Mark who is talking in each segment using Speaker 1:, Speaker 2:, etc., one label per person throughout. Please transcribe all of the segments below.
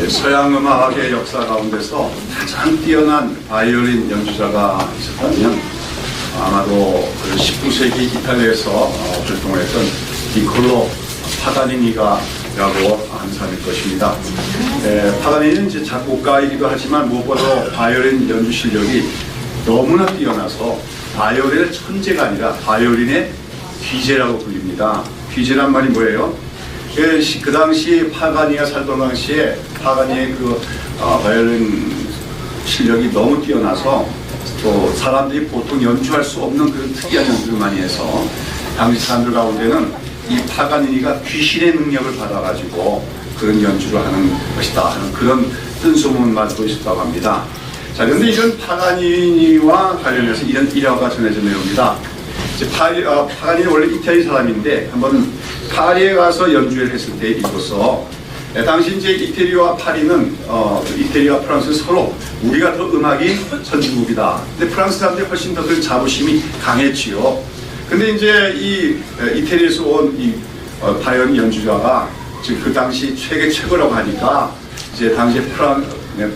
Speaker 1: 서양 음악의 역사 가운데서 가장 뛰어난 바이올린 연주자가 있었다면 아마도 그 19세기 이탈리아에서 활동을 했던 니콜로 파가니니라고 하는 사람일 것입니다. 파가니니는 이제 작곡가이기도 하지만 무엇보다 바이올린 연주 실력이 너무나 뛰어나서 바이올린의 천재가 아니라 바이올린의 귀재라고 불립니다. 귀재란 말이 뭐예요? 그 당시 파가니가 살던 당시에 파가니의 그 바이올린 실력이 너무 뛰어나서 또 사람들이 보통 연주할 수 없는 그런 특이한 연주를 많이 해서 당시 사람들 가운데는 이 파가니니가 귀신의 능력을 받아가지고 그런 연주를 하는 것이다 하는 그런 뜬소문마저 있었다고 합니다. 자, 그런데 이런 파가니니와 관련해서 이런 일화가 전해져 내려옵니다. 파가니는 원래 이태리 사람인데 한번 파리에 가서 연주를 했을 때 이로써 당시 이제 이태리와 파리는 이태리와 프랑스는 서로 우리가 더 음악이 선진국이다. 근데 프랑스 사람들이 훨씬 더 그런 자부심이 강했지요. 근데 이제 이 이태리에서 온 이 바이올린 연주자가 지금 그 당시 최고라고 하니까 이제 당시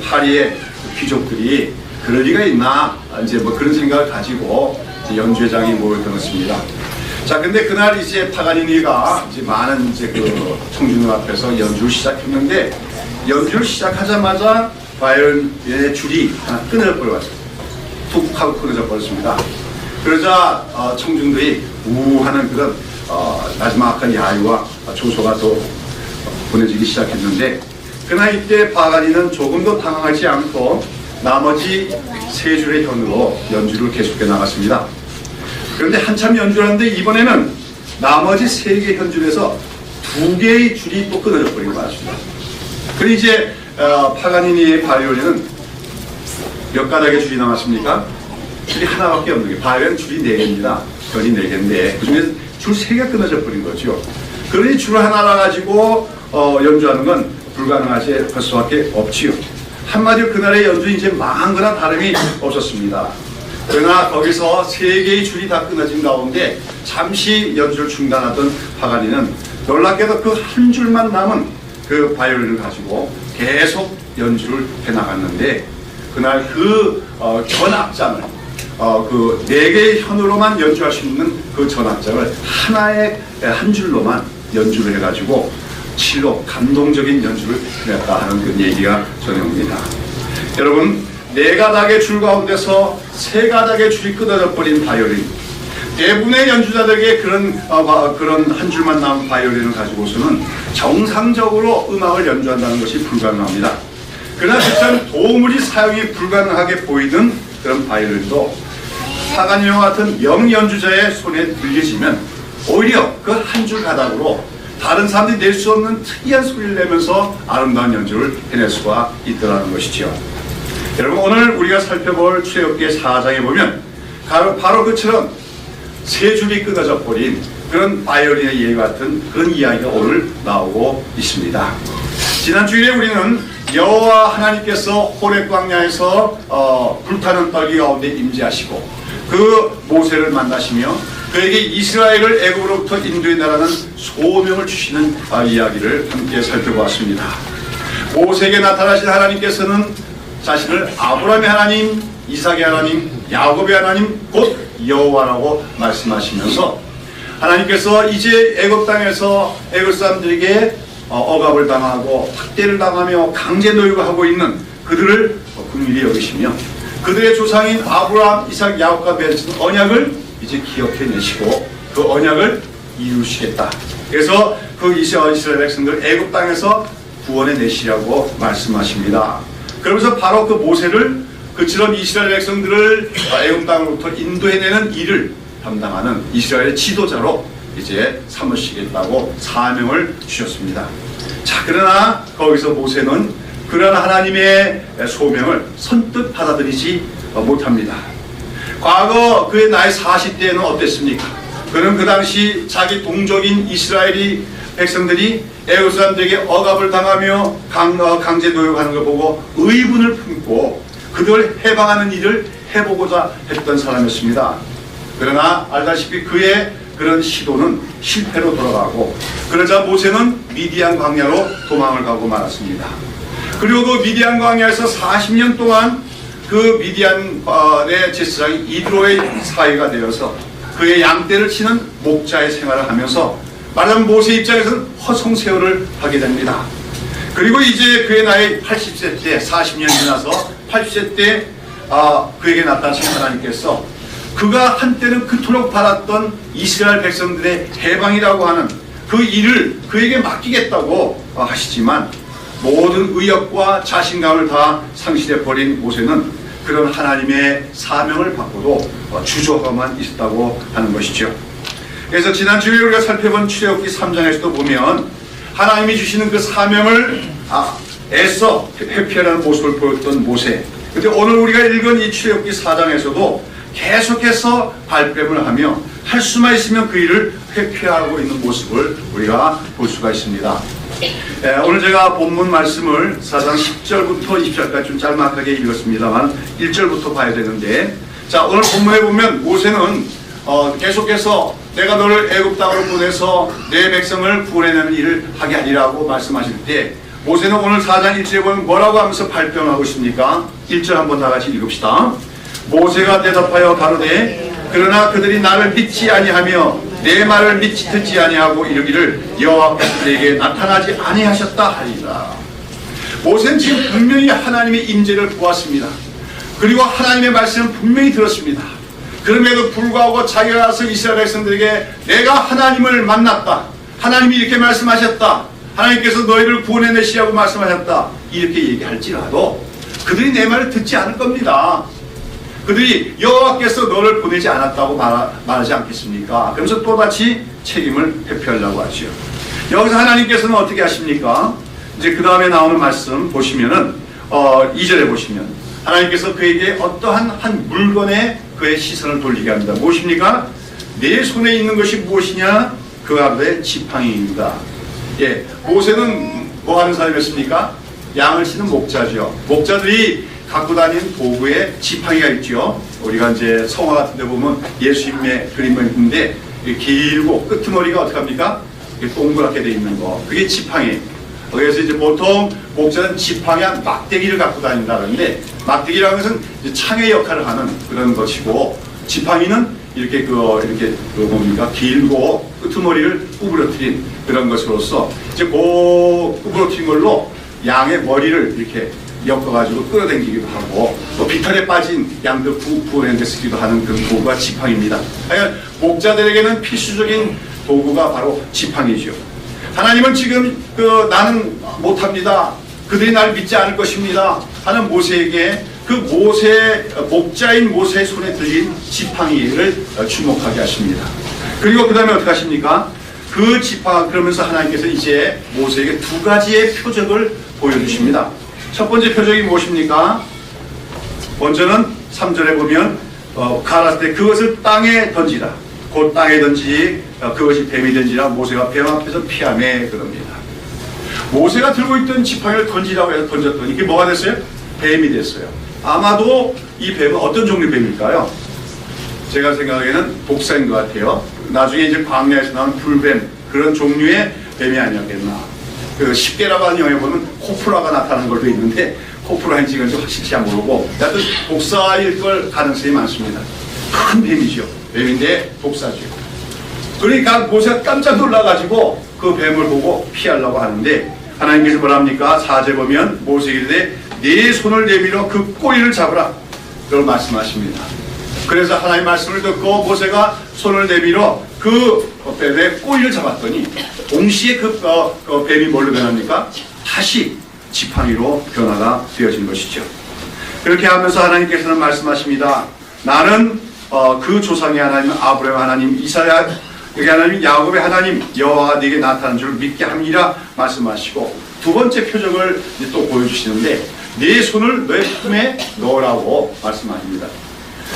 Speaker 1: 파리의 귀족들이 그럴 리가 있나 이제 뭐 그런 생각을 가지고 연주회장이 모였던 것입니다. 자, 근데 그날 이제 파가니니가 이제 많은 이제 그 청중들 앞에서 연주를 시작했는데 연주를 시작하자마자 바이올린의 줄이 하나 끊어져 버렸어요. 툭 하고 끊어져 버렸습니다. 그러자 청중들이 우하는 그런 마지막한 야유와 조소가 또 보내지기 시작했는데 그러나 이때 파가니는 조금도 당황하지 않고 나머지 세 줄의 현으로 연주를 계속해 나갔습니다. 그런데 한참 연주를 하는데 이번에는 나머지 세 개의 현줄에서 두 개의 줄이 또 끊어져 버린 것 같습니다. 그리고 이제 파가니니의 바이올린은 몇 가닥의 줄이 남았습니까? 줄이 하나밖에 없는 게 바이올린 줄이 4개입니다. 현이 4개인데 그 중에 줄 3개가 끊어져 버린 거죠. 그러니 줄 하나 가지고 연주하는 건 불가능하지 할 수밖에 없지요. 한마디로 그날의 연주 이제 망한 거나 다름이 없었습니다. 그러나 거기서 3개의 줄이 다 끊어진 가운데 잠시 연주를 중단하던 파가니는 놀랍게도 그 한 줄만 남은 그 바이올린을 가지고 계속 연주를 해나갔는데 그날 그 전악장을 그 4개의 현으로만 연주할 수 있는 그 전악장을 하나의 한 줄로만 연주를 해가지고 실로 감동적인 연주를 해냈다 하는 그 얘기가 전해옵니다. 여러분, 4가닥의 줄 가운데서 3가닥의 줄이 끊어져 버린 바이올린, 대부분의 연주자들에게 그런 한 줄만 남은 바이올린을 가지고서는 정상적으로 음악을 연주한다는 것이 불가능합니다. 그러나 실상 도무지 사용이 불가능하게 보이는 그런 바이올린도 파가니와 같은 명연주자의 손에 들려지면 오히려 그 한 줄 가닥으로 다른 사람들이 낼 수 없는 특이한 소리를 내면서 아름다운 연주를 해낼 수가 있더라는 것이죠. 여러분, 오늘 우리가 살펴볼 출애굽기 4장에 보면 바로 그처럼 3줄이 끊어져 버린 그런 바이올린의 예와 같은 그런 이야기가 오늘 나오고 있습니다. 지난 주일에 우리는 여호와 하나님께서 호렙 광야에서 불타는 떨기 가운데 임재하시고 그 모세를 만나시며 그에게 이스라엘을 애굽으로부터 인도해 나라는 소명을 주시는 이야기를 함께 살펴보았습니다. 모세에게 나타나신 하나님께서는 자신을 아브라함의 하나님, 이삭의 하나님, 야곱의 하나님, 곧 여호와라고 말씀하시면서 하나님께서 이제 애굽 땅에서 애굽 사람들에게 억압을 당하고 학대를 당하며 강제 노역을 하고 있는 그들을 긍휼히 여기시며 그들의 조상인 아브라함, 이삭, 야곱과 맺은 언약을 이제 기억해내시고 그 언약을 이루시겠다. 그래서 그 이스라엘 백성들 애굽 땅에서 구원해내시라고 말씀하십니다. 그러면서 바로 그 모세를 그처럼 이스라엘 백성들을 애굽 땅으로부터 인도해내는 일을 담당하는 이스라엘의 지도자로 이제 삼으시겠다고 사명을 주셨습니다. 자, 그러나 거기서 모세는 그러한 하나님의 소명을 선뜻 받아들이지 못합니다. 과거 그의 나이 40대에는 어땠습니까? 그는 그 당시 자기 동족인 이스라엘이 백성들이 애굽 사람들에게 억압을 당하며 강제 노역하는 걸 보고 의분을 품고 그들을 해방하는 일을 해보고자 했던 사람이었습니다. 그러나 알다시피 그의 그런 시도는 실패로 돌아가고 그러자 모세는 미디안 광야로 도망을 가고 말았습니다. 그리고 그 미디안 광야에서 40년 동안 그 미디안의 제사장이 이드로의 사위가 되어서 그의 양떼를 치는 목자의 생활을 하면서 말하자면 모세 입장에서는 허송세월을 하게 됩니다. 그리고 이제 그의 나이 80세 때 40년이 지나서 80세 때 그에게 나타나신 하나님께서 그가 한때는 그토록 바랐던 이스라엘 백성들의 해방이라고 하는 그 일을 그에게 맡기겠다고 하시지만 모든 의욕과 자신감을 다 상실해버린 모세는 그런 하나님의 사명을 받고도 주저하고만 있었다고 하는 것이죠. 그래서 지난주에 우리가 살펴본 출애굽기 3장에서도 보면 하나님이 주시는 그 사명을 애써 회피하라는 모습을 보였던 모세. 근데 오늘 우리가 읽은 이 출애굽기 4장에서도 계속해서 발뺌을 하며 할 수만 있으면 그 일을 회피하고 있는 모습을 우리가 볼 수가 있습니다. 오늘 제가 본문 말씀을 4장 10절부터 20절까지 좀 짤막하게 읽었습니다만 1절부터 봐야 되는데, 자, 오늘 본문에 보면 모세는 계속해서 내가 너를 애굽 땅으로 보내서 내 백성을 구원해내는 일을 하게 하리라고 말씀하실 때 모세는 오늘 4장 1절에 보면 뭐라고 하면서 발표하고 있습니까? 1절 한번 다 같이 읽읍시다. 모세가 대답하여 가로되 그러나 그들이 나를 믿지 아니하며 내 말을 듣지 아니하고 이르기를 여호와께서 그들에게 나타나지 아니하셨다 하리라. 모세는 지금 분명히 하나님의 임재를 보았습니다. 그리고 하나님의 말씀을 분명히 들었습니다. 그럼에도 불구하고 자기가 가서 이스라엘 백성들에게 내가 하나님을 만났다, 하나님이 이렇게 말씀하셨다, 하나님께서 너희를 구원해내시라고 말씀하셨다, 이렇게 얘기할지라도 그들이 내 말을 듣지 않을 겁니다. 그들이 여호와께서 너를 보내지 않았다고 말하지 않겠습니까? 그러면서 또다시 책임을 회피하려고 하죠. 여기서 하나님께서는 어떻게 하십니까? 이제 그 다음에 나오는 말씀 보시면은 2절에 보시면 하나님께서 그에게 어떠한 한 물건에 그의 시선을 돌리게 합니다. 무엇입니까? 내 손에 있는 것이 무엇이냐? 그 앞에 지팡이입니다. 예, 모세는 뭐 하는 사람이었습니까? 양을 치는 목자죠. 목자들이 갖고 다니는 도구에 지팡이가 있죠. 우리가 이제 성화 같은 데 보면 예수님의 그림이 있는데 길고 끄트머리가 어떻게 합니까? 동그랗게 돼 있는 거. 그게 지팡이. 그래서 이제 보통 목자는 지팡이와 막대기를 갖고 다닌다 그러는데, 막대기라는 것은 이제 창의 역할을 하는 그런 것이고, 지팡이는 이렇게 뭡니까? 길고 끄트머리를 구부러뜨린 그런 것으로서 이제 구부러뜨린 걸로 양의 머리를 이렇게 엮어가지고 끌어당기기도 하고, 또 비탈에 빠진 양들 구워낸 데 쓰기도 하는 그런 도구가 지팡이입니다. 하여간 목자들에게는 필수적인 도구가 바로 지팡이죠. 하나님은 지금 나는 못합니다, 그들이 나를 믿지 않을 것입니다 하는 모세에게 그 목자인 모세의 손에 들린 지팡이를 주목하게 하십니다. 그리고 그 다음에 어떻게 하십니까? 그 그러면서 하나님께서 이제 모세에게 두 가지의 표적을 보여주십니다. 첫 번째 표적이 무엇입니까? 먼저는 3절에 보면 가라스 때 그것을 땅에 던지라. 곧 땅에 던지지 그것이 뱀이 던지라. 모세가 뱀 앞에서 피하매 그럽니다. 모세가 들고 있던 지팡이를 던지라고 해서 던졌더니 이게 뭐가 됐어요? 뱀이 됐어요. 아마도 이 뱀은 어떤 종류의 뱀일까요? 제가 생각하기에는 독사인 것 같아요. 나중에 이제 광야에서 나온 불뱀, 그런 종류의 뱀이 아니었겠나. 그 10개라고 하는 영화에 보면 코프라가 나타나는 걸도 있는데 코프라인지 이건지 확실히 잘 모르고 하여튼 독사일 걸 가능성이 많습니다. 큰 뱀이죠. 뱀인데 독사죠. 그러니까 모세가 깜짝 놀라가지고 그 뱀을 보고 피하려고 하는데 하나님께서 뭐라 합니까? 4절 보면 모세에게 이르되 네 손을 내밀어 그 꼬리를 잡으라, 그걸 말씀하십니다. 그래서 하나님 말씀을 듣고 모세가 손을 내밀어 그 뱀의 꼬리를 잡았더니 동시에 그 뱀이 뭘로 변합니까? 다시 지팡이로 변화가 되어진 것이죠. 그렇게 하면서 하나님께서는 말씀하십니다. 나는 그 조상의 하나님 아브라함 하나님, 이삭의 하나님, 야곱의 하나님 여호와가 네게 나타난 줄 믿게 함이라 말씀하시고, 두 번째 표적을 또 보여주시는데 네 손을 내 품에 넣으라고 말씀하십니다.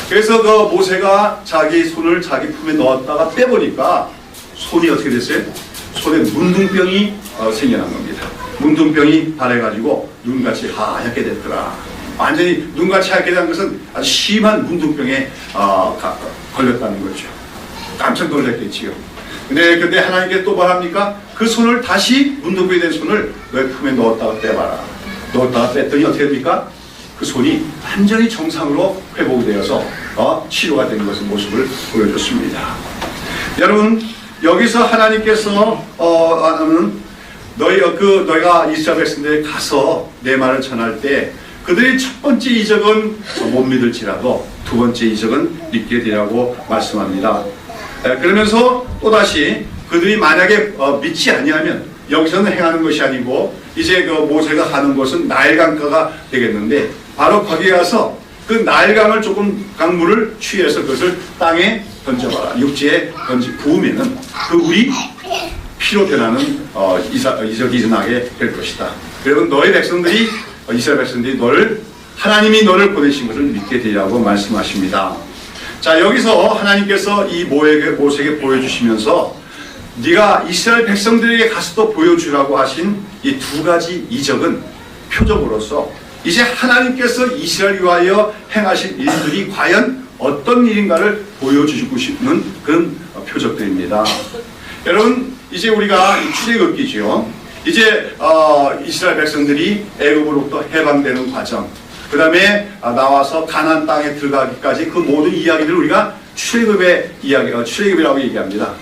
Speaker 1: 그래서 그 모세가 자기 손을 자기 품에 넣었다가 빼보니까 손이 어떻게 됐어요? 손에 문둥병이 생겨난 겁니다. 문둥병이 발해가지고 눈같이 하얗게 됐더라. 완전히 눈같이 하얗게 된 것은 아주 심한 문둥병에 걸렸다는 거죠. 깜짝 놀랐겠지요. 근데 하나님께 또 말합니까? 그 손을 다시 문둥병이 된 손을 너의 품에 넣었다가 빼봐라. 넣었다가 뺐더니 어떻게 됩니까? 그 손이 완전히 정상으로 회복이 되어서 치료가 된 것의 모습을 보여줬습니다. 여러분, 여기서 하나님께서 너희가 이스라엘 백성들에 가서 내 말을 전할 때 그들이 첫 번째 이적은 못 믿을지라도 두 번째 이적은 믿게 되라고 말씀합니다. 그러면서 또다시 그들이 만약에 믿지 아니하면 여기서는 행하는 것이 아니고 이제 그 모세가 가는 곳은 나일강가가 되겠는데 바로 거기에 가서 그 나일강을 조금 강물을 취해서 그것을 땅에 던져봐라. 육지에 부으면은 그 물이 피로 변하는 이적이 일어나게 될 것이다. 그리고 너희 백성들이 이스라엘 백성들이 하나님이 너를 보내신 것을 믿게 되리라고 말씀하십니다. 자, 여기서 하나님께서 이 모세에게 보여주시면서 네가 이스라엘 백성들에게 가서도 보여주라고 하신 이 두 가지 이적은 표적으로서 이제 하나님께서 이스라엘 위하여 행하신 일들이 과연 어떤 일인가를 보여주시고 싶은 그런 표적들입니다. 여러분, 이제 우리가 출애굽기죠. 이제 이스라엘 백성들이 애굽으로부터 해방되는 과정, 그 다음에 나와서 가나안 땅에 들어가기까지 그 모든 이야기들을 우리가 출애굽이라고 얘기합니다.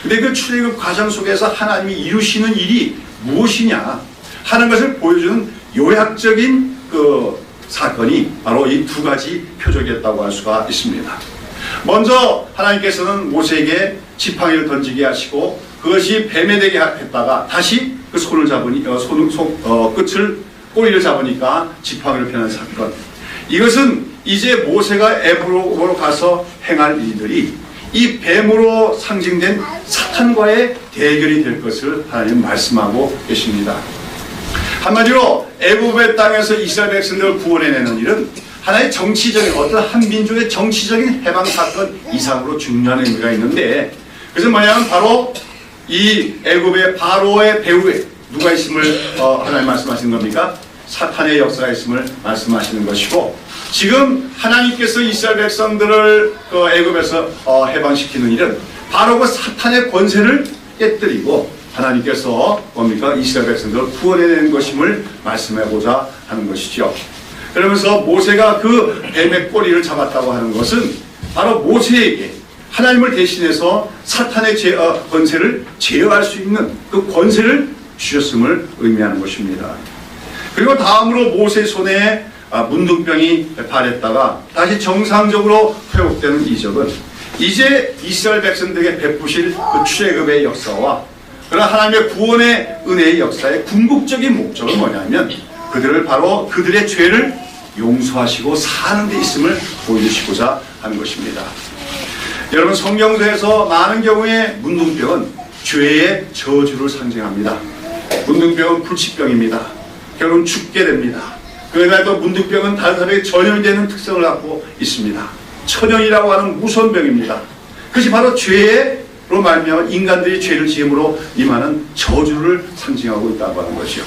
Speaker 1: 근데 그 출애굽 과정 속에서 하나님이 이루시는 일이 무엇이냐 하는 것을 보여주는 요약적인 그 사건이 바로 이 두 가지 표적이었다고 할 수가 있습니다. 먼저 하나님께서는 모세에게 지팡이를 던지게 하시고 그것이 뱀에 되게 했다가 다시 그 손을 잡으니 꼬리를 잡으니까 지팡이를 펴는 사건. 이것은 이제 모세가 애굽으로 가서 행할 일들이 이 뱀으로 상징된 사탄과의 대결이 될 것을 하나님 말씀하고 계십니다. 한마디로 애굽의 땅에서 이스라엘 백성들을 구원해내는 일은 하나의 정치적인 어떤 한 민족의 정치적인 해방 사건 이상으로 중요한 의미가 있는데, 그래서 뭐냐면 바로 이 애굽의 바로의 배후에 누가 있음을 하나님 말씀하시는 겁니까? 사탄의 역사가 있음을 말씀하시는 것이고, 지금 하나님께서 이스라엘 백성들을 애굽에서 해방시키는 일은 바로 그 사탄의 권세를 깨뜨리고 하나님께서 뭡니까? 이스라엘 백성들을 구원해내는 것임을 말씀하고자 하는 것이죠. 그러면서 모세가 그 뱀의 꼬리를 잡았다고 하는 것은 바로 모세에게 하나님을 대신해서 사탄의 권세를 제어할 수 있는 그 권세를 주셨음을 의미하는 것입니다. 그리고 다음으로 모세 손에 문둥병이 발했다가 다시 정상적으로 회복되는 이적은 이제 이스라엘 백성들에게 베푸실 그 출애굽의 역사와 그러나 하나님의 구원의 은혜의 역사의 궁극적인 목적은 뭐냐면 그들을 바로 그들의 죄를 용서하시고 사는 데 있음을 보여주시고자 하는 것입니다. 여러분, 성경에서 많은 경우에 문둥병은 죄의 저주를 상징합니다. 문둥병은 불치병입니다. 결국은 죽게 됩니다. 그러나 또 문둥병은 다른 사람에게 전염이 되는 특성을 갖고 있습니다. 천연이라고 하는 무서운 병입니다. 그것이 바로 죄로 말미암아 인간들이 죄를 지음으로 임하는 저주를 상징하고 있다고 하는 것이요.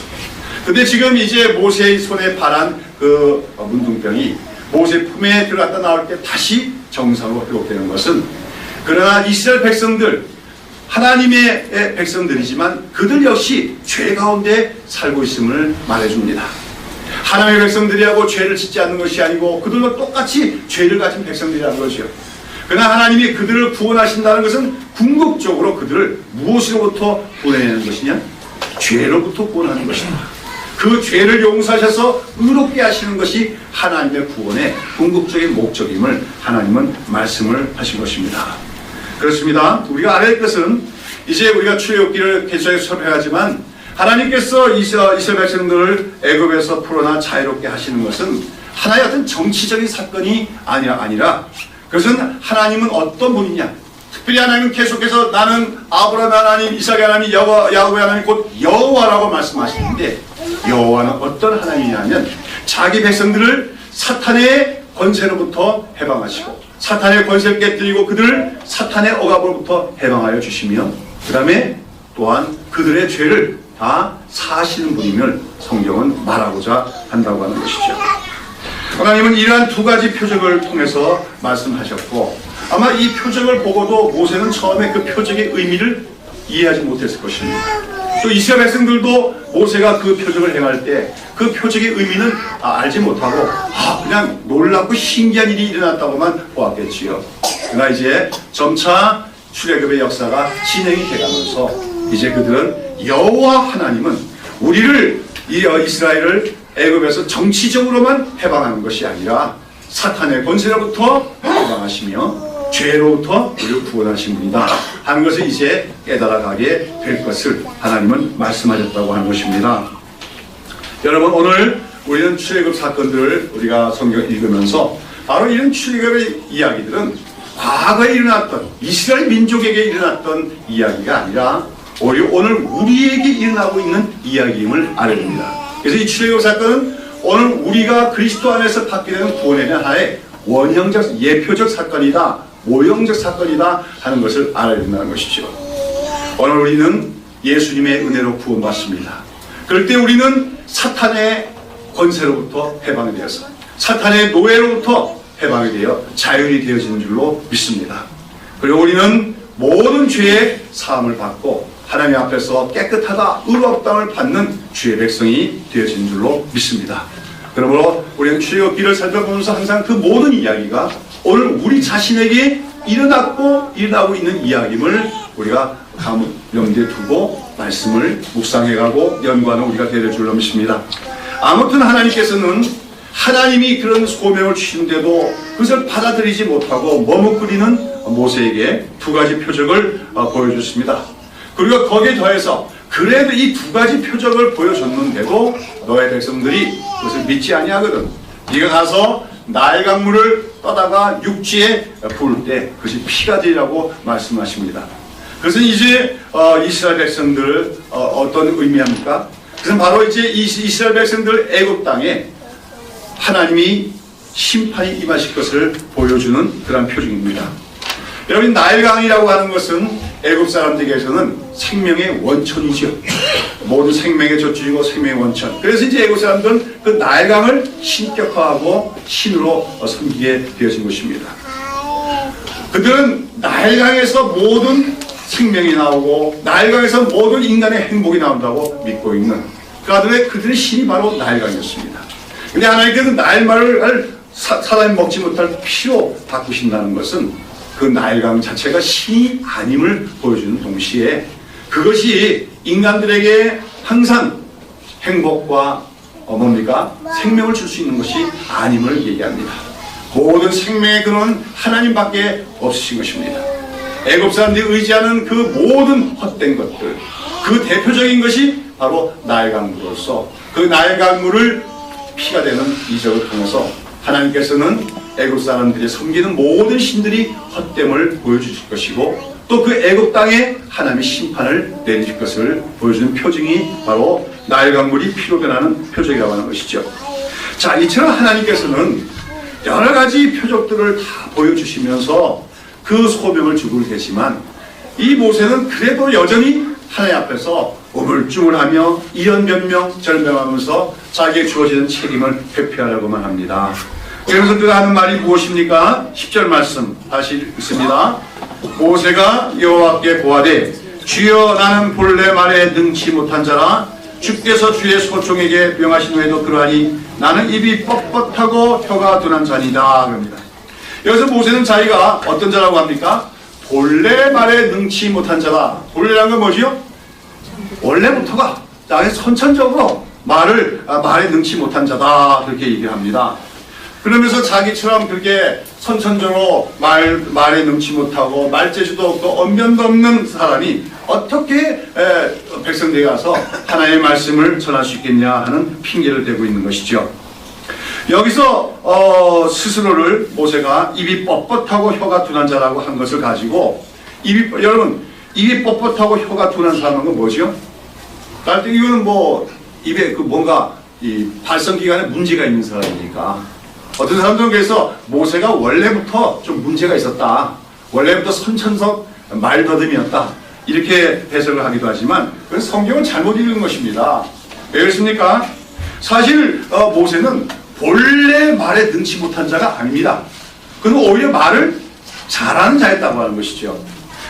Speaker 1: 근데 지금 이제 모세의 손에 발한 그 문둥병이 모세 품에 들어갔다 나올 때 다시 정상으로 회복되는 것은, 그러나 이스라엘 백성들, 하나님의 백성들이지만 그들 역시 죄 가운데 살고 있음을 말해줍니다. 하나님의 백성들이라고 죄를 짓지 않는 것이 아니고 그들과 똑같이 죄를 가진 백성들이라는 것이요. 그러나 하나님이 그들을 구원하신다는 것은 궁극적으로 그들을 무엇으로부터 구원해내는 것이냐? 죄로부터 구원하는 것이다. 그 죄를 용서하셔서 의롭게 하시는 것이 하나님의 구원의 궁극적인 목적임을 하나님은 말씀을 하신 것입니다. 그렇습니다. 우리가 알아야 할 것은 이제 우리가 출애굽기를 계속해서 설명하지만 하나님께서 이스라엘 백성들을 애굽에서 풀어나 자유롭게 하시는 것은 하나의 어떤 정치적인 사건이 아니라 그것은 하나님은 어떤 분이냐? 특별히 하나님은 계속해서 나는 아브라함 하나님, 이삭의 하나님, 야곱의 하나님 곧 여호와라고 말씀하시는데, 여호와는 어떤 하나님이냐면 자기 백성들을 사탄의 권세로부터 해방하시고 사탄의 권세를 깨뜨리고 그들을 사탄의 억압으로부터 해방하여 주시며 그 다음에 또한 그들의 죄를 다 사하시는 분임을 성경은 말하고자 한다고 하는 것이죠. 하나님은 이러한 두 가지 표적을 통해서 말씀하셨고, 아마 이 표적을 보고도 모세는 처음에 그 표적의 의미를 이해하지 못했을 것입니다. 또 이스라엘 백성들도 모세가 그 표적을 행할 때 그 표적의 의미는 알지 못하고 그냥 놀랍고 신기한 일이 일어났다고만 보았겠지요. 그러나 이제 점차 출애굽의 역사가 진행이 돼가면서 이제 그들은 여호와 하나님은 우리를 이스라엘을 애굽에서 정치적으로만 해방하는 것이 아니라 사탄의 권세로부터 해방하시며 죄로부터 우리를 구원하신 분이다 하는 것을 이제 깨달아가게 될 것을 하나님은 말씀하셨다고 하는 것입니다. 여러분, 오늘 우리는 출애굽 사건들을 우리가 성경을 읽으면서 바로 이런 출애굽의 이야기들은 과거에 일어났던 이스라엘 민족에게 일어났던 이야기가 아니라 오늘 우리에게 일어나고 있는 이야기임을 알아야 됩니다. 그래서 이 출애굽 사건은 오늘 우리가 그리스도 안에서 받게 되는 구원에 대한 하나의 원형적 예표적 사건이다, 모형적 사건이다 하는 것을 알아야 된다는 것이죠. 오늘 우리는 예수님의 은혜로 구원받습니다. 그럴 때 우리는 사탄의 권세로부터 해방이 되어서 사탄의 노예로부터 해방이 되어 자유인이 되어지는 줄로 믿습니다. 그리고 우리는 모든 죄의 사함을 받고 하나님 앞에서 깨끗하다, 의롭다함을 받는 주의 백성이 되어지는 줄로 믿습니다. 그러므로 우리는 출애굽기를 살펴보면서 항상 그 모든 이야기가 오늘 우리 자신에게 일어나고 있는 이야기임을 우리가 염두에 두고 말씀을 묵상해가고 연구하는 우리가 되어줄 줄로 믿습니다. 아무튼 하나님께서는 하나님이 그런 소명을 주시는데도 그것을 받아들이지 못하고 머뭇거리는 모세에게 두 가지 표적을 보여줬습니다. 그리고 거기에 더해서 그래도 이 두 가지 표적을 보여줬는데도 너의 백성들이 그것을 믿지 아니하거든. 네가 가서 나일 강물을 떠다가 육지에 부을 때 그것이 피가 되리라고 말씀하십니다. 그것은 이제 이스라엘 백성들 어떤 의미합니까? 그것은 바로 이제 이스라엘 백성들 애굽 땅에 하나님이 심판이 임하실 것을 보여주는 그런 표징입니다. 여러분, 나일강이라고 하는 것은 애굽 사람들에게서는 생명의 원천이죠. 모든 생명의 젖줄이고 생명의 원천. 그래서 이제 애굽 사람들은 그 나일강을 신격화하고 신으로 섬기게 되어진 것입니다. 그들은 나일강에서 모든 생명이 나오고 나일강에서 모든 인간의 행복이 나온다고 믿고 있는 그들의 신이 바로 나일강이었습니다. 근데 하나님께서 나일말을 사람이 먹지 못할 피로 바꾸신다는 것은 그 나일강 자체가 신이 아님을 보여주는 동시에 그것이 인간들에게 항상 행복과 생명을 줄 수 있는 것이 아님을 얘기합니다. 모든 생명의 근원은 하나님밖에 없으신 것입니다. 애굽 사람들이 의지하는 그 모든 헛된 것들, 그 대표적인 것이 바로 나일강물로서 그 나일강물을 피가 되는 이적을 통해서 하나님께서는 애굽 사람들이 섬기는 모든 신들이 헛됨을 보여주실 것이고 또 그 애굽 땅에 하나님의 심판을 내리실 것을 보여주는 표징이 바로 나일강물이 피로 변하는 표적이라고 하는 것이죠. 자, 이처럼 하나님께서는 여러 가지 표적들을 다 보여주시면서 그 소명을 주고 계시지만 이 모세는 그래도 여전히 하나님 앞에서 우물쭈물하며 이연변명 절명하면서 자기에게 주어지는 책임을 회피하려고만 합니다. 그래서 그가 하는 말이 무엇입니까? 10절 말씀 다시 읽습니다. 모세가 여호와께 고하되 주여 나는 본래 말에 능치 못한 자라 주께서 주의 소총에게 명하신 후에도 그러하니 나는 입이 뻣뻣하고 혀가 둔한 자니다. 그럽니다. 여기서 모세는 자기가 어떤 자라고 합니까? 본래 말에 능치 못한 자다. 본래라는 건 뭐지요? 원래부터가 선천적으로 말에 능치 못한 자다 그렇게 얘기합니다. 그러면서 자기처럼 그렇게 선천적으로 말에 능치 못하고 말재주도 없고 언변도 없는 사람이 어떻게 백성들에 가서 하나님의 말씀을 전할 수 있겠냐 하는 핑계를 대고 있는 것이죠. 여기서 스스로를 모세가 입이 뻣뻣하고 혀가 둔한 자라고 한 것을 가지고 여러분 입이 뻣뻣하고 혀가 둔한 사람은 건 뭐죠? 이거는 뭐 입에 뭔가 이 발성기관에 문제가 있는 사람이니까 어떤 사람들은 그래서 모세가 원래부터 좀 문제가 있었다. 원래부터 선천적 말더듬이었다. 이렇게 해석을 하기도 하지만 그건 성경을 잘못 읽은 것입니다. 왜 그렇습니까? 사실 모세는 본래 말에 능치 못한 자가 아닙니다. 그는 오히려 말을 잘하는 자였다고 하는 것이죠.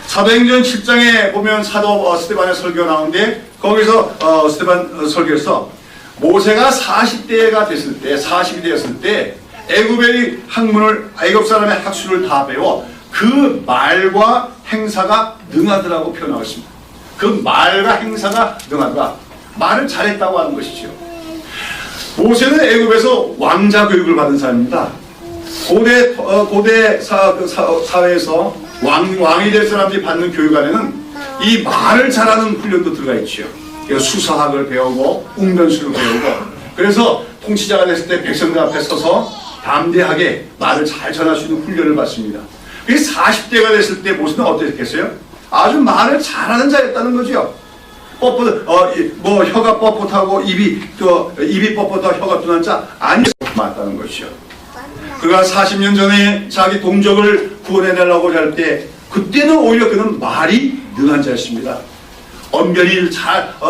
Speaker 1: 사도행전 7장에 보면 사도 스데반의 설교가 나오는데 거기서 스테반 설교에서 모세가 40대가 됐을 때, 40이 되었을 때 애굽의 학문을, 애굽 사람의 학술을 다 배워 그 말과 행사가 능하더라고 표현하고 있습니다. 그 말과 행사가 능하다. 말을 잘했다고 하는 것이죠. 모세는 애굽에서 왕자 교육을 받은 사람입니다. 고대 사회에서 왕이 될 사람들이 받는 교육 안에는 이 말을 잘하는 훈련도 들어가 있죠. 수사학을 배우고 웅변수를 배우고, 그래서 통치자가 됐을 때 백성들 앞에 서서 담대하게 말을 잘 전할 수 있는 훈련을 받습니다. 40대가 됐을 때 모세는 어땠겠어요? 아주 말을 잘하는 자였다는 거죠. 혀가 뻣뻣하고 입이 뻣뻣하고 혀가 둔한 자 아니 맞다는 것이죠. 그가 40년 전에 자기 동족을 구원해내려고 할 때, 그때는 오히려 그는 말이 능한 자였습니다. 언변이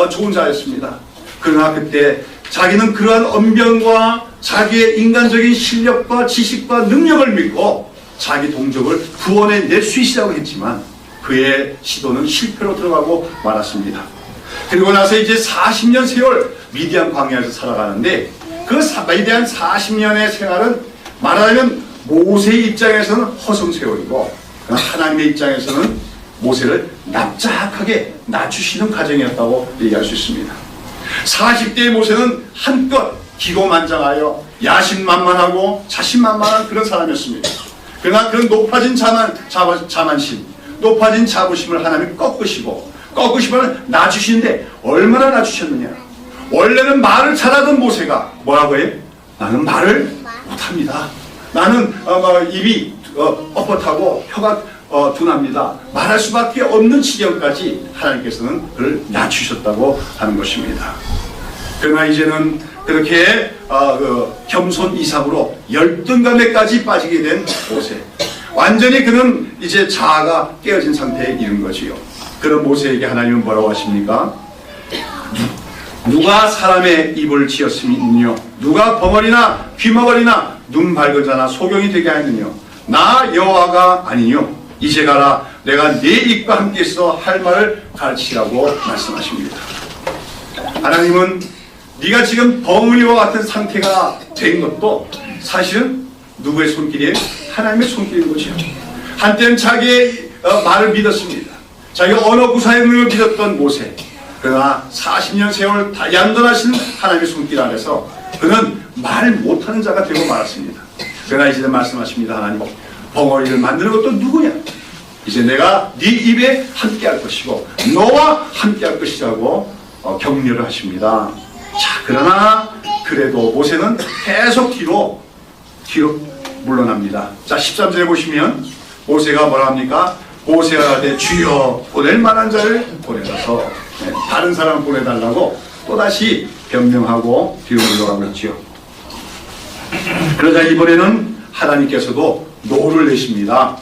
Speaker 1: 좋은 자였습니다. 그러나 그때 자기는 그러한 언변과 자기의 인간적인 실력과 지식과 능력을 믿고 자기 동족을 구원해낼 수 있으라고 했지만 그의 시도는 실패로 들어가고 말았습니다. 그리고 나서 이제 40년 세월 미디안 광야에서 살아가는데, 그 미디안 40년의 생활은 말하자면 모세의 입장에서는 허송세월이고 하나님의 입장에서는 모세를 납작하게 낮추시는 과정이었다고 얘기할 수 있습니다. 40대의 모세는 한껏 기고만장하여 야심만만하고 자신만만한 그런 사람이었습니다. 그러나 그런 높아진 자만심, 높아진 자부심을 하나님이 꺾으시면 낮추시는데 얼마나 낮추셨느냐. 원래는 말을 잘하던 모세가 뭐라고 해요? 나는 말을 못합니다. 나는 입이 뻣뻣하고 혀가 둔합니다. 말할 수밖에 없는 지경까지 하나님께서는 그를 낮추셨다고 하는 것입니다. 그러나 이제는 그렇게 겸손 이상으로 열등감에까지 빠지게 된 모세. 완전히 그는 이제 자아가 깨어진 상태에 이른 거지요. 그런 모세에게 하나님은 뭐라고 하십니까? 누가 사람의 입을 지었으면요, 누가 벙어리나 귀머거리나 눈 밝은 자나 소경이 되게 하였느뇨, 나 여호와가 아니뇨. 이제 가라, 내가 네 입과 함께 있어 할 말을 가르치라고 말씀하십니다. 하나님은 네가 지금 벙어리와 같은 상태가 된 것도 사실은 누구의 손길이에요? 하나님의 손길인 거죠. 한때는 자기의 말을 믿었습니다. 자기가 언어 구사의 능력을 믿었던 모세. 그러나 40년 세월 얌전하신 하나님의 손길 아래서 그는 말을 못하는 자가 되고 말았습니다. 그러나 이제 말씀하십니다. 하나님, 벙어리를 만드는 것도 누구냐? 이제 내가 네 입에 함께 할 것이고 너와 함께 할 것이라고 격려를 하십니다. 자, 그러나 그래도 모세는 계속 뒤로 물러납니다. 자, 13절에 보시면 모세가 뭐라 합니까? 모세가 되 주여 보낼 만한 자를 보내셔서 다른 사람 보내달라고 또다시 변명하고 뒤로 물러가고 있지요. 그러자 이번에는 하나님께서도 노를 내십니다.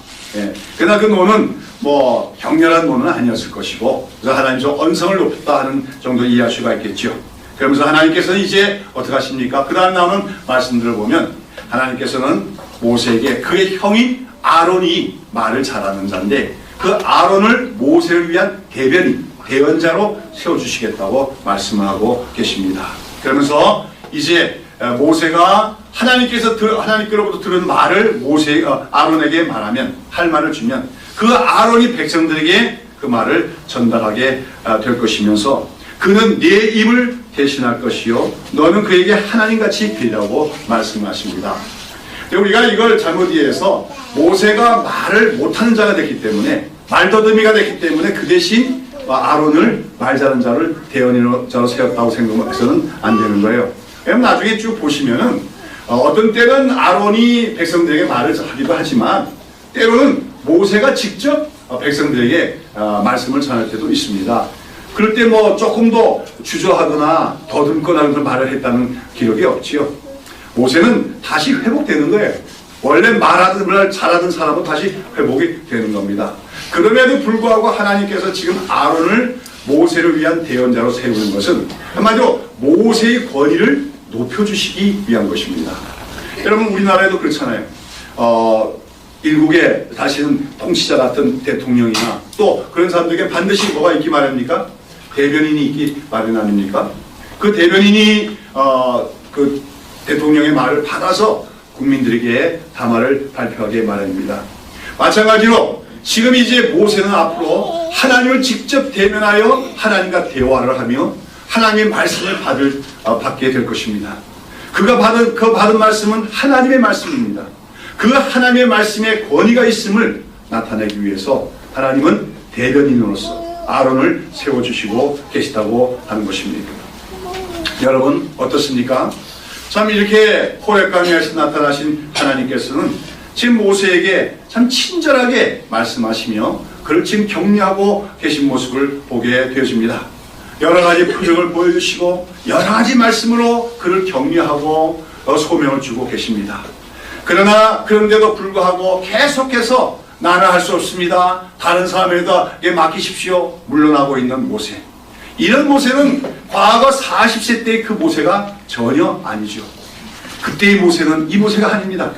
Speaker 1: 그러나 그 노는 뭐 격렬한 노는 아니었을 것이고, 그래서 하나님이 좀 언성을 높였다 하는 정도 이해할 수가 있겠죠. 그러면서 하나님께서는 이제 어떻게 하십니까? 그 다음 나오는 말씀들을 보면 하나님께서는 모세에게 그의 형이 아론이 말을 잘하는 자인데 그 아론을 모세를 위한 대변자로 세워주시겠다고 말씀하고 계십니다. 그러면서 이제 모세가 하나님께로부터 들은 말을 아론에게 말하면, 할 말을 주면 그 아론이 백성들에게 그 말을 전달하게 될 것이면서 그는 네 입을 대신할 것이요 너는 그에게 하나님같이 되리라고 말씀하십니다. 우리가 이걸 잘못 이해해서 모세가 말을 못하는 자가 됐기 때문에, 말더듬이가 됐기 때문에 그 대신 아론을 말 잘하는 자를 대언자로 세웠다고 생각해서는 안 되는 거예요. 왜냐면 나중에 쭉 보시면은 어떤 때는 아론이 백성들에게 말을 하기도 하지만 때로는 모세가 직접 백성들에게 말씀을 전할 때도 있습니다. 그럴 때 뭐 조금 더 주저하거나 더듬거나 그런 말을 했다는 기록이 없지요. 모세는 다시 회복되는 거예요. 원래 말 잘하던 사람은 다시 회복이 되는 겁니다. 그럼에도 불구하고 하나님께서 지금 아론을 모세를 위한 대언자로 세우는 것은 한마디로 모세의 권위를 높여주시기 위한 것입니다. 여러분, 우리나라에도 그렇잖아요. 일국에 다시는 통치자 같은 대통령이나 또 그런 사람들에게 반드시 뭐가 있기 마련입니까? 대변인이 있기 마련 아닙니까? 그 대변인이 그 대통령의 말을 받아서 국민들에게 담화를 발표하게 마련입니다. 마찬가지로 지금 이제 모세는 앞으로 하나님을 직접 대면하여 하나님과 대화를 하며 하나님의 말씀을 받게 될 것입니다. 그가 받은 말씀은 하나님의 말씀입니다. 그 하나님의 말씀에 권위가 있음을 나타내기 위해서 하나님은 대변인으로서 아론을 세워주시고 계시다고 하는 것입니다. 여러분 어떻습니까? 참 이렇게 호렙강에서 나타나신 하나님께서는 지금 모세에게 참 친절하게 말씀하시며 그를 지금 격려하고 계신 모습을 보게 되어집니다. 여러 가지 표정을 보여주시고 여러 가지 말씀으로 그를 격려하고 소명을 주고 계십니다. 그러나 그런데도 불구하고 계속해서 나는 할 수 없습니다. 다른 사람에게 맡기십시오. 물러나고 있는 모세. 이런 모세는 과거 40세 때의 그 모세가 전혀 아니죠. 그때의 모세는 이 모세가 아닙니다.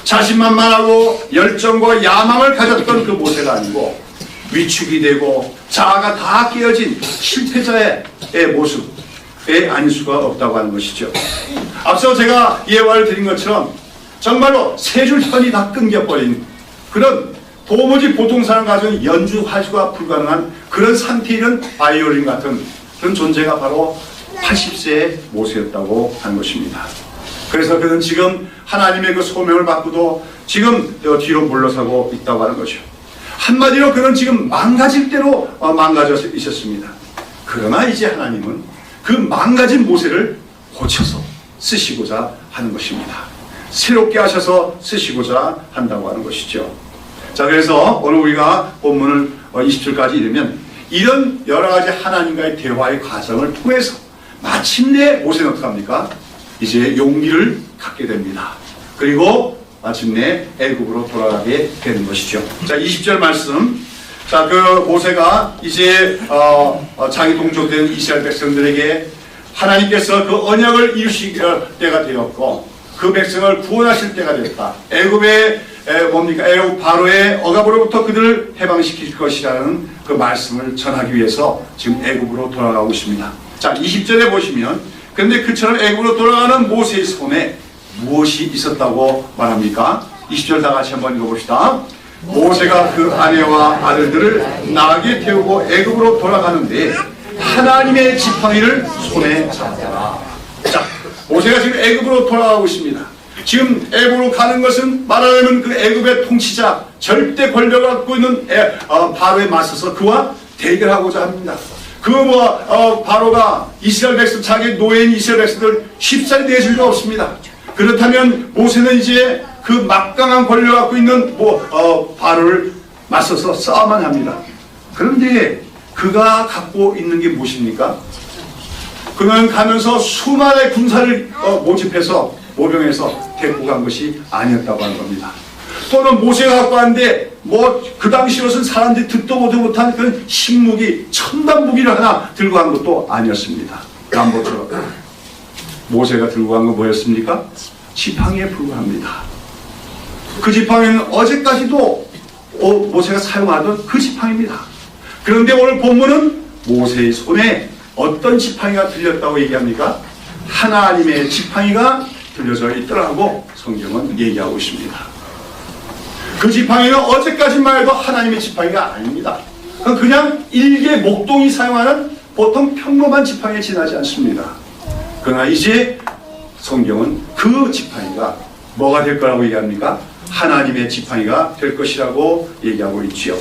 Speaker 1: 자신만만하고 열정과 야망을 가졌던 그 모세가 아니고 위축이 되고 자아가 다 깨어진 실패자의 모습에 아닐 수가 없다고 하는 것이죠. 앞서 제가 예화를 드린 것처럼 정말로 세 줄 혀이 다 끊겨버린 그런 도무지 보통 사람 가진 연주 화수가 불가능한 그런 상태에 있는 바이올린 같은 그런 존재가 바로 80세의 모세였다고 하는 것입니다. 그래서 그는 지금 하나님의 그 소명을 받고도 지금 뒤로 물러서고 있다고 하는 거죠. 한마디로 그는 지금 망가질 대로 망가져 있었습니다. 그러나 이제 하나님은 그 망가진 모세를 고쳐서 쓰시고자 하는 것입니다. 새롭게 하셔서 쓰시고자 한다고 하는 것이죠. 자, 그래서 오늘 우리가 본문을 20절까지 읽으면 이런 여러 가지 하나님과의 대화의 과정을 통해서 마침내 모세는 어떻게 합니까? 이제 용기를 갖게 됩니다. 그리고 마침내 애굽으로 돌아가게 되는 것이죠. 자, 20절 말씀. 자, 그 모세가 이제 자기 동족된 이스라엘 백성들에게 하나님께서 그 언약을 이루실 때가 되었고 그 백성을 구원하실 때가 됐다. 애굽의 애굽 바로의 억압으로부터 그들을 해방시킬 것이라는 그 말씀을 전하기 위해서 지금 애굽으로 돌아가고 있습니다. 자, 20절에 보시면 그런데 그처럼 애굽으로 돌아가는 모세의 손에 무엇이 있었다고 말합니까? 20절 다 같이 한번 읽어봅시다. 모세가 그 아내와 아들들을 나귀에 태우고 애굽으로 돌아가는데 하나님의 지팡이를 손에 잡더라. 자, 모세가 지금 애굽으로 돌아가고 있습니다. 지금 애굽으로 가는 것은 말하자면 그 애굽의 통치자 절대 권력을 갖고 있는 바로에 맞서서 그와 대결하고자 합니다. 바로가 이스라엘 백성 자기 노예인 이스라엘 백성들 쉽사리 내줄 수 없습니다. 그렇다면 모세는 이제 그 막강한 권력을 갖고 있는 바로를 맞서서 싸워만 합니다. 그런데 그가 갖고 있는 게 무엇입니까? 그는 가면서 수많은 군사를 모집해서 모병해서 데리고 간 것이 아니었다고 하는 겁니다. 또는 모세가 갖고 왔는데 그 당시로서는 사람들이 듣도 보도 못한 그런 식무기, 첨단 무기를 하나 들고 간 것도 아니었습니다. 남보처럼. 모세가 들고 간 건 뭐였습니까? 지팡이에 불과합니다. 그 지팡이는 어제까지도 모세가 사용하던 그 지팡이입니다. 그런데 오늘 본문은 모세의 손에 어떤 지팡이가 들렸다고 얘기합니까? 하나님의 지팡이가 들려져 있더라고 성경은 얘기하고 있습니다. 그 지팡이는 어제까지만 해도 하나님의 지팡이가 아닙니다. 그냥 일개 목동이 사용하는 보통 평범한 지팡이에 지나지 않습니다. 그러나 이제 성경은 그 지팡이가 뭐가 될 거라고 얘기합니까? 하나님의 지팡이가 될 것이라고 얘기하고 있지요.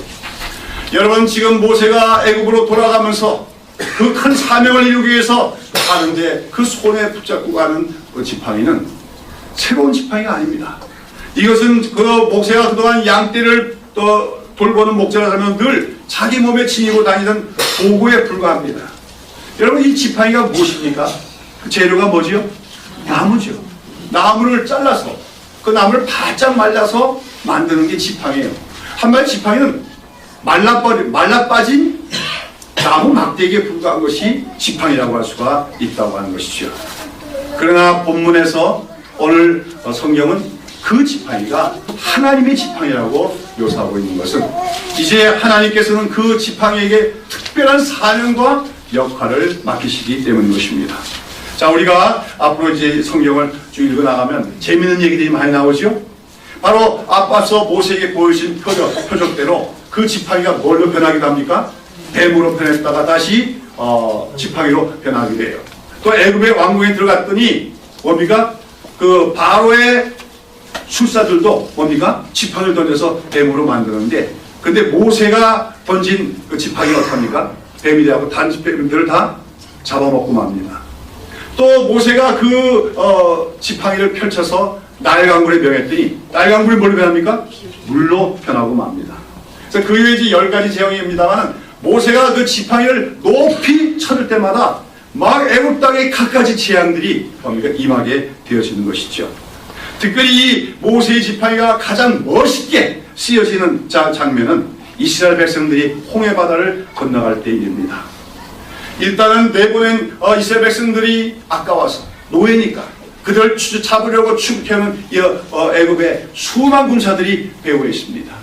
Speaker 1: 여러분, 지금 모세가 애굽으로 돌아가면서 그 큰 사명을 이루기 위해서 가는데 그 손에 붙잡고 가는 그 지팡이는 새로운 지팡이가 아닙니다. 이것은 그 목사가 그동안 양떼를 돌보는 목자라면 늘 자기 몸에 지니고 다니던 도구에 불과합니다. 여러분, 이 지팡이가 무엇입니까? 그 재료가 뭐지요? 나무죠. 나무를 잘라서 그 나무를 바짝 말라서 만드는 게 지팡이에요. 한마디 지팡이는 말라 빠진 나무 막대기에 불과한 것이 지팡이라고 할 수가 있다고 하는 것이죠. 그러나 본문에서 오늘 성경은 그 지팡이가 하나님의 지팡이라고 묘사하고 있는 것은 이제 하나님께서는 그 지팡이에게 특별한 사명과 역할을 맡기시기 때문인 것입니다. 자, 우리가 앞으로 이제 성경을 쭉 읽어나가면 재미있는 얘기들이 많이 나오죠. 바로 앞서 모세에게 보여주신 표적대로 그 지팡이가 뭘로 변하기도 합니까? 뱀으로 변했다가 다시 지팡이로 변하게 돼요. 또 애굽의 왕궁에 들어갔더니 뭡니까? 그 바로의 술사들도 뭡니까? 지팡이를 던져서 뱀으로 만드는데, 근데 모세가 던진 그 지팡이가 어떡합니까? 뱀이 되고 다른 뱀들을 다 잡아먹고 맙니다. 또 모세가 그 지팡이를 펼쳐서 나일강물에 명했더니 나일강물이 뭘로 변합니까? 물로 변하고 맙니다. 그래서 그 외에 10가지 제형입니다만 모세가 그 지팡이를 높이 쳐들 때마다 막 애굽 땅의 갖가지 재앙들이 뭡니까? 임하게 되어지는 것이죠. 특별히 이 모세의 지팡이가 가장 멋있게 쓰여지는 장면은 이스라엘 백성들이 홍해바다를 건너갈 때입니다. 일단은 내보낸 이스라엘 백성들이 아까워서 노예니까 그들을 잡으려고 추격하는 애굽의 수많은 군사들이 배후에 있습니다.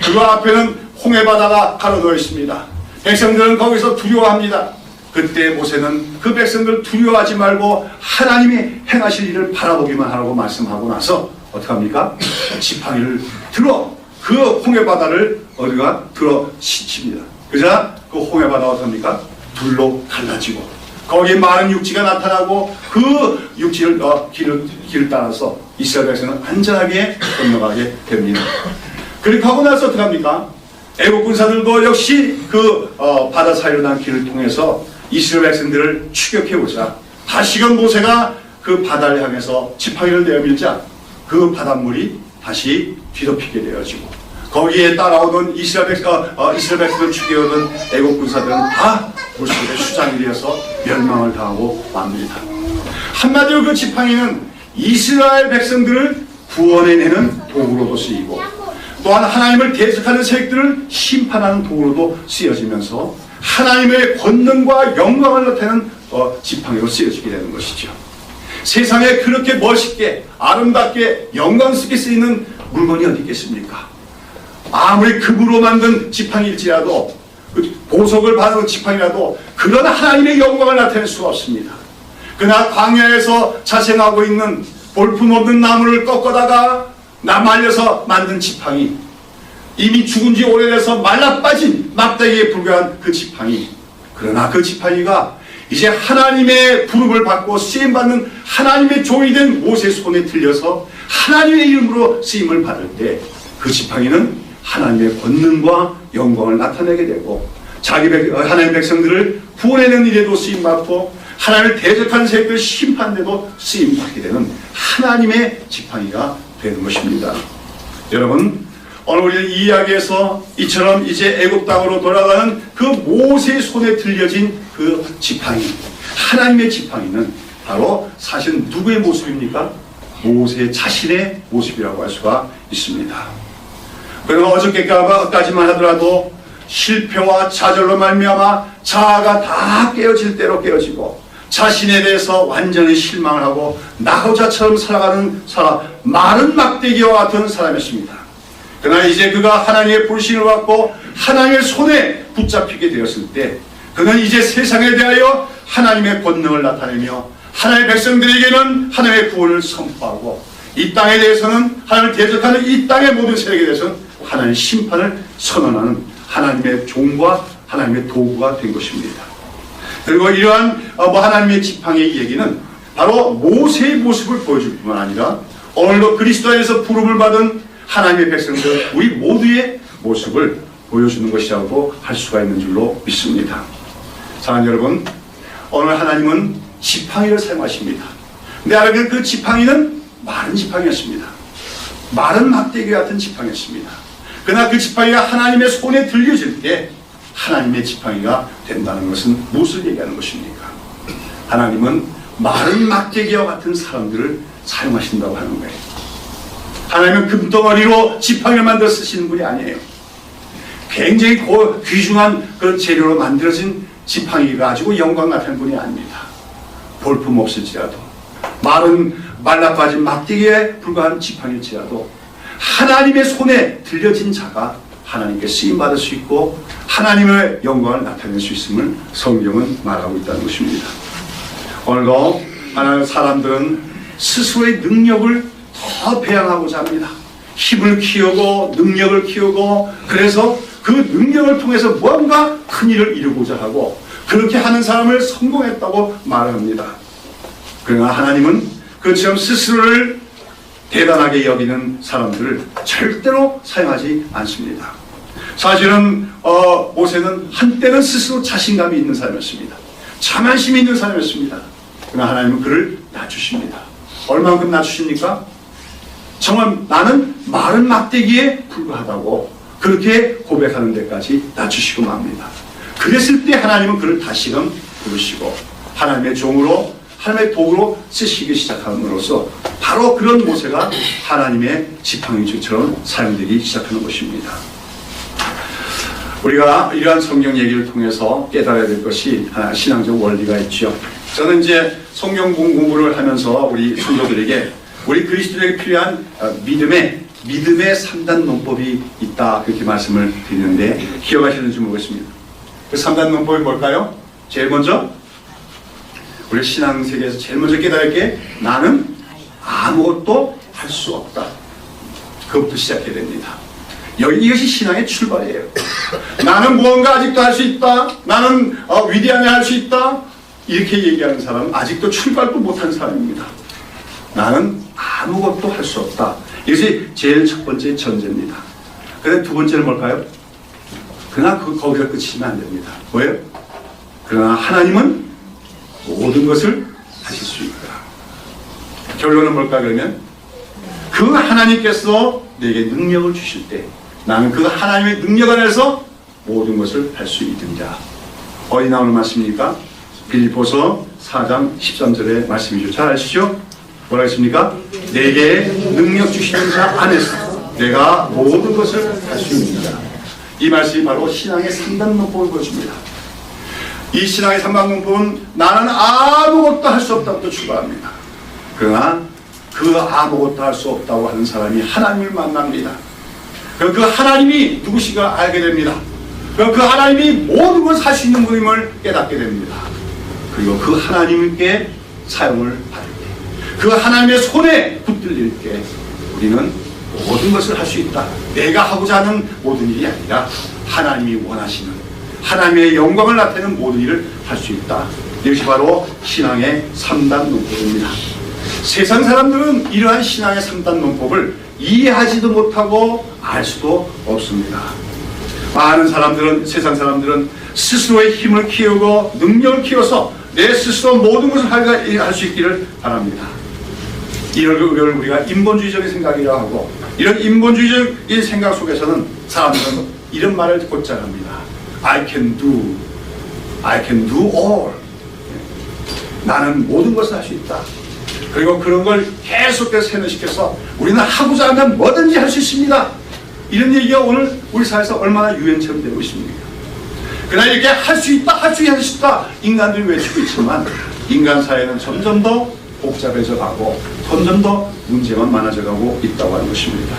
Speaker 1: 그 앞에는 홍해바다가 가로놓여 있습니다. 백성들은 거기서 두려워합니다. 그때 모세는 그 백성들 두려워하지 말고 하나님이 행하실 일을 바라보기만 하라고 말씀하고 나서 어떻게 합니까? 지팡이를 들어 그 홍해바다를 어디가 들어 씻칩니다. 그자 그 홍해바다가 어떻게 합니까? 불로 갈라지고 거기에 많은 육지가 나타나고 그 육지를 길을 따라서 이스라엘 백성은 안전하게 건너가게 됩니다. 그렇게 하고 나서 어떻게 합니까? 애국 군사들도 역시 그 바다 사이로 난 길을 통해서 이스라엘 백성들을 추격해보자. 다시금 모세가 그 바다를 향해서 지팡이를 내밀자 그 바닷물이 다시 뒤덮이게 되어지고 거기에 따라오던 이스라엘 백성을 추격하던 애국 군사들은 다 물속에 수장이 되어서 멸망을 당하고 맙니다. 한마디로 그 지팡이는 이스라엘 백성들을 구원해내는 도구로도 쓰이고 또한 하나님을 대적하는 세력들을 심판하는 도구로도 쓰여지면서 하나님의 권능과 영광을 나타내는 지팡이로 쓰여지게 되는 것이죠. 세상에 그렇게 멋있게 아름답게 영광스럽게 쓰이는 물건이 어디 있겠습니까? 아무리 금으로 만든 지팡이일지라도 보석을 받은 지팡이라도 그런 하나님의 영광을 나타낼 수가 없습니다. 그러나 광야에서 자생하고 있는 볼품없는 나무를 꺾어다가 말려서 만든 지팡이, 이미 죽은 지 오래돼서 말라빠진 막대기에 불과한 그 지팡이, 그러나 그 지팡이가 이제 하나님의 부름을 받고 쓰임받는 하나님의 종이 된 모세의 손에 들려서 하나님의 이름으로 쓰임을 받을 때 그 지팡이는 하나님의 권능과 영광을 나타내게 되고 하나님의 백성들을 구원해내는 일에도 쓰임받고 하나님을 대적하는 세력들 심판에도 쓰임받게 되는 하나님의 지팡이가 되는 것입니다. 여러분, 오늘 우리는 이 이야기에서 이처럼 이제 애굽 땅으로 돌아가는 그 모세의 손에 들려진 그 지팡이, 하나님의 지팡이는 바로 사실 누구의 모습입니까? 모세 자신의 모습이라고 할 수가 있습니다. 그러나 어저께까지만 하더라도 실패와 좌절로 말미암아 자아가 다 깨어질 대로 깨어지고 자신에 대해서 완전히 실망을 하고 나 혼자처럼 살아가는 마른 막대기와 같은 사람이었습니다. 그러나 이제 그가 하나님의 불신을 받고 하나님의 손에 붙잡히게 되었을 때 그는 이제 세상에 대하여 하나님의 권능을 나타내며 하나님의 백성들에게는 하나님의 구원을 선포하고 이 땅에 대해서는 하나님을 대적하는 이 땅의 모든 세력에 대해서는 하나님의 심판을 선언하는 하나님의 종과 하나님의 도구가 된 것입니다. 그리고 이러한 하나님의 지팡이의 얘기는 바로 모세의 모습을 보여줄 뿐만 아니라 오늘도 그리스도 안에서 부름을 받은 하나님의 백성들 우리 모두의 모습을 보여주는 것이라고 할 수가 있는 줄로 믿습니다. 사랑하는 여러분, 오늘 하나님은 지팡이를 사용하십니다. 근데 알기로 그 지팡이는 마른 지팡이였습니다. 마른 막대기 같은 지팡이였습니다. 그러나 그 지팡이가 하나님의 손에 들려질 때 하나님의 지팡이가 된다는 것은 무엇을 얘기하는 것입니까? 하나님은 마른 막대기와 같은 사람들을 사용하신다고 하는 거예요. 하나님은 금덩어리로 지팡이를 만들어 쓰시는 분이 아니에요. 굉장히 귀중한 그런 재료로 만들어진 지팡이 가지고 영광 나타내는 분이 아닙니다. 볼품 없을지라도 말라빠진 막대기에 불과한 지팡이일지라도 하나님의 손에 들려진 자가 하나님께 쓰임받을 수 있고 하나님의 영광을 나타낼 수 있음을 성경은 말하고 있다는 것입니다. 오늘도 하나님의 사람들은 스스로의 능력을 더 배양하고자 합니다. 힘을 키우고 능력을 키우고 그래서 그 능력을 통해서 뭔가 큰 일을 이루고자 하고 그렇게 하는 사람을 성공했다고 말합니다. 그러나 하나님은 그처럼 스스로를 대단하게 여기는 사람들을 절대로 사용하지 않습니다. 사실은 모세는 한때는 스스로 자신감이 있는 사람이었습니다. 자만심이 있는 사람이었습니다. 그러나 하나님은 그를 낮추십니다. 얼마만큼 낮추십니까? 정말 나는 마른 막대기에 불과하다고 그렇게 고백하는 데까지 낮추시고 맙니다. 그랬을 때 하나님은 그를 다시금 부르시고 하나님의 종으로 하나님의 도구로 쓰시기 시작함으로써 바로 그런 모세가 하나님의 지팡이처럼 사용되기 시작하는 것입니다. 우리가 이러한 성경 얘기를 통해서 깨달아야 될 것이 신앙적 원리가 있죠. 저는 이제 성경 공부를 하면서 우리 성도들에게 우리 그리스도에게 필요한 믿음의 3단 논법이 있다 그렇게 말씀을 드리는데 기억하시는지 모르겠습니다. 그 3단 논법이 뭘까요? 제일 먼저 우리 신앙 세계에서 제일 먼저 깨달을 게 나는 아무것도 할 수 없다. 그것부터 시작해야 됩니다. 이것이 신앙의 출발이에요. 나는 무언가 아직도 할 수 있다. 나는 위대하게 할 수 있다. 이렇게 얘기하는 사람은 아직도 출발도 못한 사람입니다. 나는 아무것도 할 수 없다. 이것이 제일 첫 번째 전제입니다. 그런데 두 번째는 뭘까요? 그러나 거기서 끝이면 안 됩니다. 뭐예요? 그러나 하나님은 모든 것을 하실 수 있다. 결론은 뭘까 그러면? 그 하나님께서 내게 능력을 주실 때 나는 그 하나님의 능력 안에서 모든 것을 할 수 있느니라. 어디 나오는 말씀입니까? 빌립보서 4장 13절의 말씀이죠. 잘 아시죠? 뭐라 했습니까? 내게 능력 주시는 자 안에서 내가 모든 것을 할 수 있느니라. 이 말씀이 바로 신앙의 3단 논법을 보여줍니다. 이 신앙의 3단 논법은 나는 아무것도 할 수 없다부터 출발합니다. 그러나 그 아무것도 할 수 없다고 하는 사람이 하나님을 만납니다. 그 하나님이 누구신가 알게 됩니다. 그 하나님이 모든 것을 할 수 있는 분임을 깨닫게 됩니다. 그리고 그 하나님께 사용을 받을 때, 그 하나님의 손에 붙들릴 때 우리는 모든 것을 할 수 있다. 내가 하고자 하는 모든 일이 아니라 하나님이 원하시는 하나님의 영광을 나타내는 모든 일을 할 수 있다. 이것이 바로 신앙의 3단 논법입니다. 세상 사람들은 이러한 신앙의 3단 논법을 이해하지도 못하고 알 수도 없습니다. 많은 사람들은, 세상 사람들은 스스로의 힘을 키우고 능력을 키워서 내 스스로 모든 것을 할 수 있기를 바랍니다. 이걸 우리가 인본주의적인 생각이라고 하고, 이런 인본주의적인 생각 속에서는 사람들은 이런 말을 곧잘 합니다. I can do all. 나는 모든 것을 할 수 있다. 그리고 그런 걸 계속해서 세뇌시켜서 우리는 하고자 하면 뭐든지 할 수 있습니다. 이런 얘기가 오늘 우리 사회에서 얼마나 유행처럼 되고 있습니까? 그러나 이렇게 할 수 있다, 할 수 있다 인간들이 외치고 있지만 인간 사회는 점점 더 복잡해져 가고 점점 더 문제가 많아져 가고 있다고 하는 것입니다.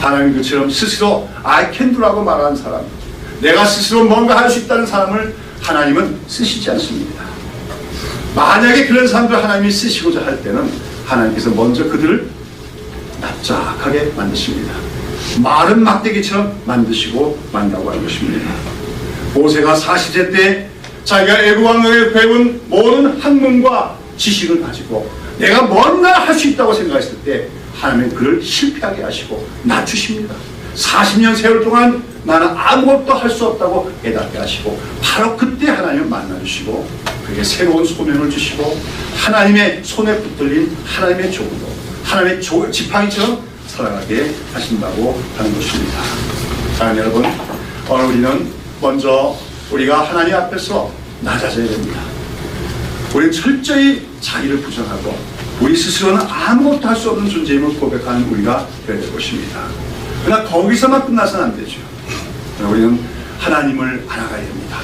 Speaker 1: 하나님 그처럼 스스로 I can do라고 말하는 사람, 내가 스스로 뭔가 할 수 있다는 사람을 하나님은 쓰시지 않습니다. 만약에 그런 사람들 하나님이 쓰시고자 할 때는 하나님께서 먼저 그들을 납작하게 만드십니다. 마른 막대기처럼 만드시고 만다고 하는 것입니다. 모세가 40세 때 자기가 애굽 왕에게 배운 모든 학문과 지식을 가지고 내가 뭔가 할 수 있다고 생각했을 때 하나님은 그를 실패하게 하시고 낮추십니다. 40년 세월 동안 나는 아무것도 할 수 없다고 깨닫게 하시고 바로 그때 하나님을 만나주시고 그에게 새로운 소명을 주시고 하나님의 손에 붙들린 하나님의 종으로 하나님의 지팡이처럼 살아가게 하신다고 하는 것입니다. 사랑하는 여러분, 오늘 우리는 먼저 우리가 하나님 앞에서 낮아져야 됩니다. 우리는 철저히 자기를 부정하고 우리 스스로는 아무것도 할 수 없는 존재임을 고백하는 우리가 되어야 될 것입니다. 그러나 거기서만 끝나서는 안 되죠. 우리는 하나님을 알아가야 됩니다.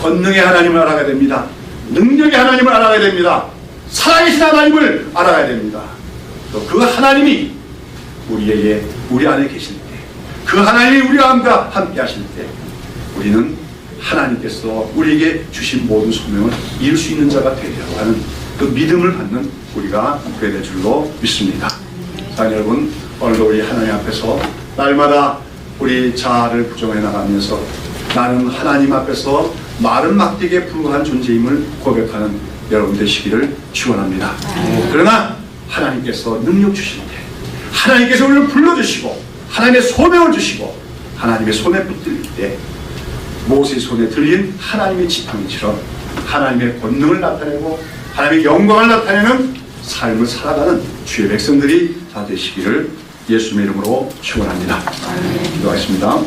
Speaker 1: 권능의 하나님을 알아가야 됩니다. 능력의 하나님을 알아가야 됩니다. 살아계신 하나님을 알아가야 됩니다. 또 그 하나님이 우리 안에 계실 때 그 하나님이 우리 마음과 함께 하실 때 우리는 하나님께서 우리에게 주신 모든 소명을 이룰 수 있는 자가 되리라고 하는 그 믿음을 받는 우리가 될 줄로 믿습니다. 자, 여러분, 오늘도 우리 하나님 앞에서 날마다 우리 자아를 부정해 나가면서 나는 하나님 앞에서 마른 막대기에 불과한 존재임을 고백하는 여러분 되시기를 축원합니다. 그러나 하나님께서 능력 주실 때, 하나님께서 우리를 불러주시고 하나님의 소명을 주시고 하나님의 손에 붙들 때 모세의 손에 들린 하나님의 지팡이처럼 하나님의 권능을 나타내고 하나님의 영광을 나타내는 삶을 살아가는 주의 백성들이 다 되시기를 예수님의 이름으로 축원합니다. 기도하겠습니다.